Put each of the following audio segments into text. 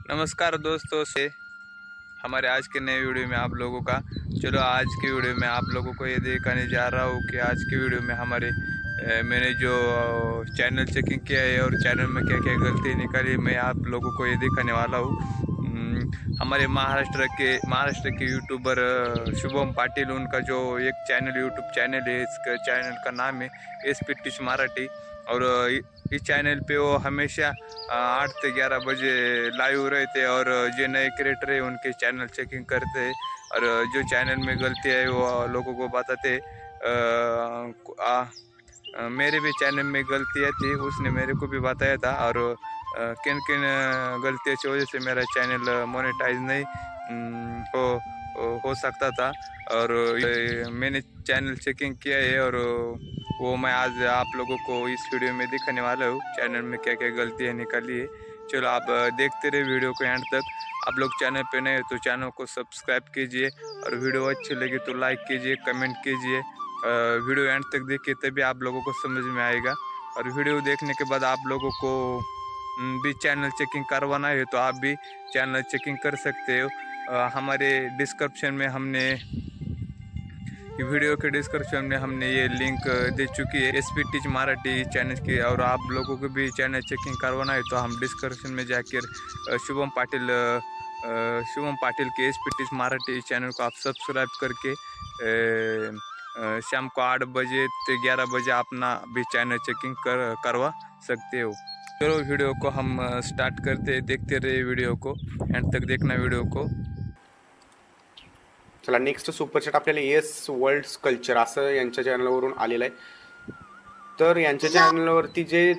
नमस्कार दोस्तों से हमारे आज के नए वीडियो में आप लोगों का। चलो आज की वीडियो में आप लोगों को ये दिखाने जा रहा हूँ कि आज की वीडियो में मैंने जो चैनल चेकिंग किया है और चैनल में क्या क्या गलती निकाली मैं आप लोगों को ये दिखाने वाला हूँ। हमारे महाराष्ट्र के यूट्यूबर शुभम पाटिल, उनका जो एक यूट्यूब चैनल है, इसका चैनल का नाम है SP टिच मराठी। और इस चैनल पे वो हमेशा 8 से 11 बजे लाइव रहते हैं और जो नए क्रिएटर है उनके चैनल चेकिंग करते हैं और जो चैनल में गलती है वो लोगों को बताते। मेरे भी चैनल में गलतियाँ थी, उसने मेरे को भी बताया था और किन किन गलतियों की वजह से मेरा चैनल मोनेटाइज नहीं हो सकता था। और मैंने चैनल चेकिंग किया है और वो मैं आज आप लोगों को इस वीडियो में दिखाने वाला हूँ चैनल में क्या क्या गलतियाँ निकाली है। चलो आप देखते रहे वीडियो को एंड तक। आप लोग चैनल पे नए तो चैनल को सब्सक्राइब कीजिए और वीडियो अच्छी लगी तो लाइक कीजिए, कमेंट कीजिए। वीडियो एंड तक देखिए तभी आप लोगों को समझ में आएगा। और वीडियो देखने के बाद आप लोगों को भी चैनल चेकिंग करवाना है तो आप भी चैनल चेकिंग कर सकते हो। हमारे डिस्क्रिप्शन में वीडियो के डिस्क्रिप्शन में हमने ये लिंक दे चुकी है SP टिच मराठी चैनल की। और आप लोगों को भी चैनल चेकिंग करवाना है तो हम डिस्क्रिप्शन में जाकर शुभम पाटिल के SP टिच मराठी चैनल को आप सब्सक्राइब करके शाम को 8 बजे से 11 बजे अपना भी चैनल चेकिंग करवा सकते हो। चलो वीडियो को हम स्टार्ट करते, देखते रहे वीडियो को एंड तक देखना वीडियो को। चला नेक्स्ट सुपरचॅट आपल्याला येस वर्ल्ड कल्चर असं यांच्या चॅनलवरून आलेलं आहे। तर यांच्या चॅनलवरती जे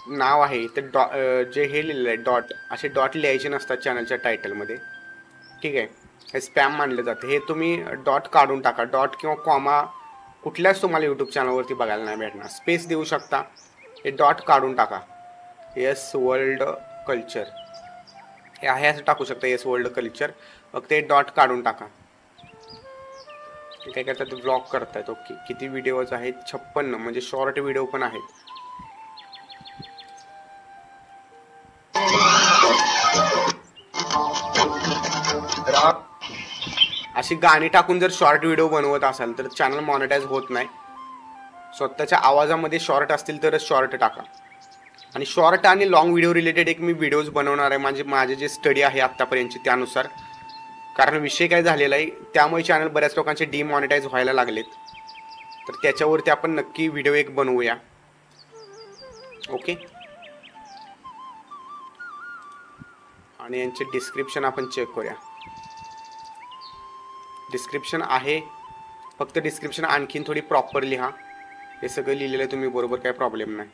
नाव आहे ते जे हे लिहिलेलं आहे डॉट, असे डॉट लिहायचे नसतात चॅनलच्या टायटलमध्ये, ठीक आहे। हे स्पॅम मानलं जातं। हे तुम्ही डॉट काढून टाका। डॉट किंवा कॉमा कुठल्याच तुम्हाला यूट्यूब चॅनलवरती बघायला नाही भेटणार। स्पेस देऊ शकता, हे डॉट काढून टाका। येस वर्ल्ड कल्चर हे आहे असं टाकू शकता, येस वर्ल्ड कल्चर, फक्त हे डॉट काढून टाका। काय करतात ते ब्लॉग करतायत। ओके, किती व्हिडिओज आहेत? 56, म्हणजे शॉर्ट व्हिडिओ पण आहेत। अशी गाणी टाकून जर शॉर्ट व्हिडिओ बनवत असाल तर चॅनल मॉनिटाइज होत नाही। स्वतःच्या आवाजामध्ये शॉर्ट असतील तरच शॉर्ट टाका। आणि शॉर्ट आणि लॉंग व्हिडिओ रिलेटेड एक मी व्हिडिओज बनवणार आहे, माझे जे स्टडी आहे आत्तापर्यंतची त्यानुसार। कारण विषय काय झालेला आहे त्यामुळे चॅनल बऱ्याच लोकांचे डिमॉनिटाइज व्हायला लागलेत, तर त्याच्यावरती आपण नक्की व्हिडिओ एक बनवूया। ओके, आणि यांचे डिस्क्रिप्शन आपण चेक करूया। डिस्क्रिप्शन आहे, फक्त डिस्क्रिप्शन आणखीन थोडी प्रॉपर लिहा। हे सगळं लिहिलेलं आहे तुम्ही बरोबर, काय प्रॉब्लेम नाही।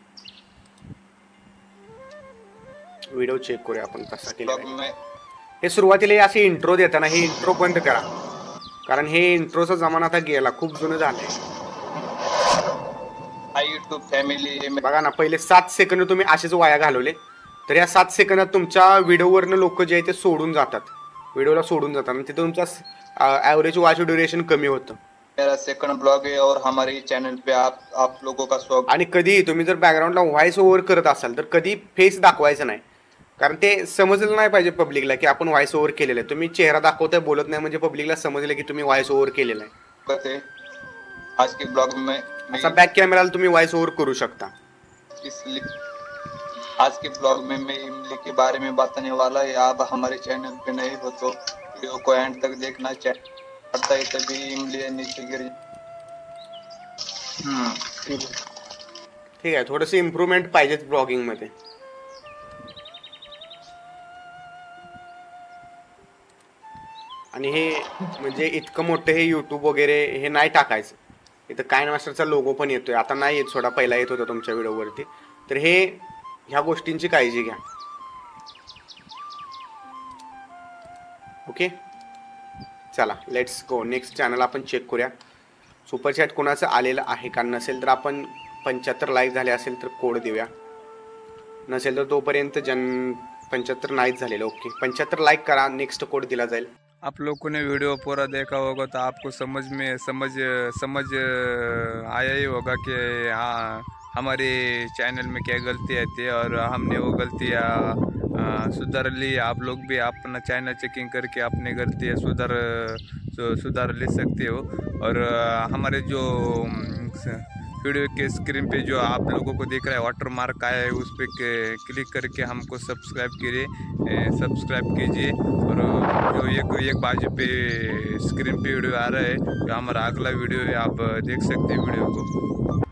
व्हिडिओ चेक करूया आपण कसा केला आहे। हे सुरुवातीला असे इंट्रो देताना हे इंट्रो बंद करा, कारण हे इंट्रोचा जमाना आता गेला, खूप जुनं झालंय। यूट्यूब फॅमिली बघा ना, पहिले 7 सेकंद तुम्ही असेच वाया घालवले, तर या 7 सेकंदात तुमच्या व्हिडिओवरनं लोक जे आहे ते सोडून जातात, व्हिडिओला सोडून जातात आणि तिथे तुमचा ॲव्हरेज वॉच ड्युरेशन कमी होतं। मेरा सेकंड ब्लॉग है और हमारे चैनल पे आप लोगों का स्वागत। आणि कधी तुम्ही जर बॅकग्राऊंडला व्हॉइस ओव्हर करत असाल तर कधी फेस दाखवायचं नाही, कारण ते समजलं नाही पाहिजे पब्लिकला की आपण व्हॉइस ओव्हर केलेलं आहे। तुम्ही चेहरा दाखवताय बोलत नाही म्हणजे पब्लिकला समजलं की तुम्ही व्हॉइस ओव्हर केलेलं आहे। आज के ब्लॉग में असा बॅक कॅमेराला तुम्ही व्हॉइस ओव्हर करू शकता। आज के ब्लॉग में मैं इमली के बारे में बताने वाला है। आप हमारे चैनल पे नए हो तो वीडियो को एंड तक देखना पड़ता है, तभी इमली नीचे गिर। ठीक आहे, थोडंसं इम्प्रूव्हमेंट पाहिजेच ब्लॉगिंग मध्ये। आणि हे म्हणजे इतकं मोठं हे यूट्यूब वगैरे हे नाही टाकायचं। इथं काइन मास्टरचा लोगो पण येतोय, आता नाही येत, थोडा पहिला येत होता तुमच्या व्हिडिओवरती। तर ह्या गोष्टींची काळजी घ्या। ओके, चला लेट्स गो। नेक्स्ट चॅनल आपण चेक करूया। सुपरचॅट कोणाचं आलेलं आहे का? नसेल तर आपण 75 लाईक झाले असेल तर कोड देऊया, नसेल तर तोपर्यंत 75 नाहीच झालेलं। ओके, 75 लाईक करा, नेक्स्ट कोड दिला जाईल। आप लोगों ने वीडियो पूरा देखा होगा तो आपको समझ आया ही होगा कि हाँ हमारे चैनल में क्या गलतियाँ थी और हमने वो गलतियाँ सुधार लिए। आप लोग भी अपना चैनल चेकिंग करके अपने गलती सुधार ले सकते हो। और हमारे जो वीडियो के स्क्रीन पे जो आप लोगों को दिख रहा है वाटर मार्क आया है, उस पर क्लिक करके हमको सब्सक्राइब कीजिए। और जो एक बाजू पे स्क्रीन पे वीडियो आ रहा है, जो हमारा अगला वीडियो है, आप देख सकते हैं वीडियो को।